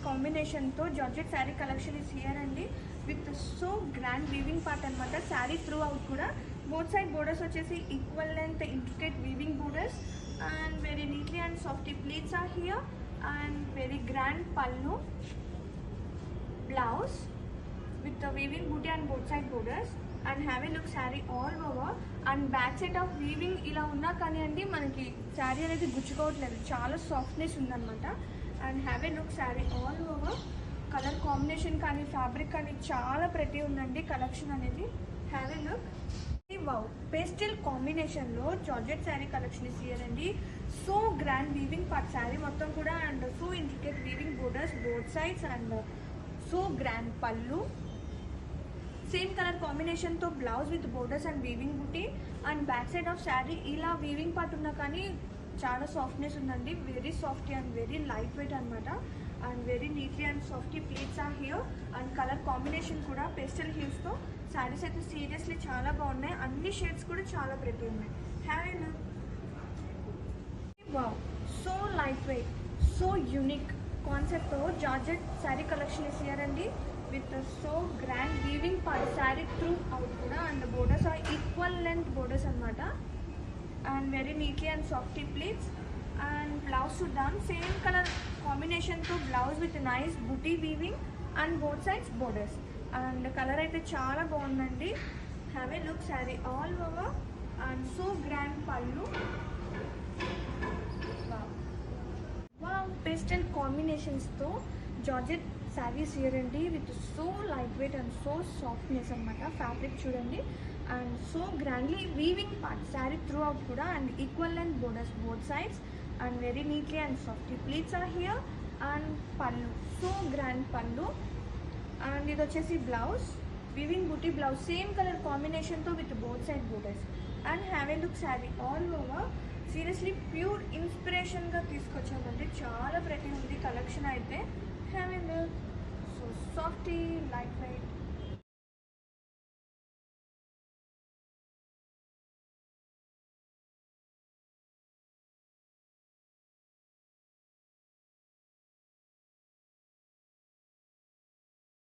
Combination తో georgette saree collection is here అండి with so grand weaving part అనమాట. Saree through కూడా బోత్ సైడ్ బోర్డర్స్ వచ్చేసి equal length intricate weaving borders and very neatly and softy pleats are here and very grand pallu blouse with the weaving booty and both side borders and have a look saree all over and back side of weaving ఇలా ఉన్నా కానీ అండి మనకి శారీ అనేది గుచ్చుకోవట్లేదు, చాలా softness ఉందన్నమాట. And have a look saree all over. Colour combination కానీ fabric కానీ చాలా ప్రతి ఉందండి కలెక్షన్ అనేది. Have a look. Wow, pastel కాంబినేషన్లో జార్జెట్ శారీ కలెక్షన్ ఇయ్యారండి. So grand weaving part saree మొత్తం కూడా and so intricate weaving borders both sides and so grand pallu. Same colour కాంబినేషన్తో blouse with borders and weaving buti and back side of saree ఇలా weaving part ఉన్నా కానీ చాలా softness ఉందండి. Very softy and very light weight అనమాట. And very neatly and softy pleats are here and colour combination కూడా pastel హ్యూస్తో శారీస్ అయితే సీరియస్లీ చాలా బాగున్నాయి. అన్ని షేడ్స్ కూడా చాలా ప్రెటీ ఉన్నాయి. Have a look. Wow, so light weight, so unique కాన్సెప్ట్తో జార్జెట్ శారీ కలెక్షన్ ఇచ్చారండి with so grand weaving part saree through కూడా and borders are equal length borders అనమాట. And very neatly and softy pleats and blouse చూద్దాం. Same colour కాంబినేషన్తో blouse with nice buti weaving and both sides borders and colour అయితే చాలా బాగుందండి. Have a look saree all over and so grand పళ్ళు. Pastel కాంబినేషన్స్తో georgette sarees ఇయరండి with so light weight and so softness అనమాట. Fabric చూడండి and so grandly weaving part saree through కూడా and equal length borders both sides and very neatly and softy pleats are here and pallu so grand pallu. And ఇది వచ్చేసి blouse weaving buti blouse same colour కాంబినేషన్తో with both side borders and have a look saree all over. Seriously pure ఇన్స్పిరేషన్గా తీసుకొచ్చామండి. చాలా ప్రతి ఉంది collection అయితే. Have a look. So softy light weight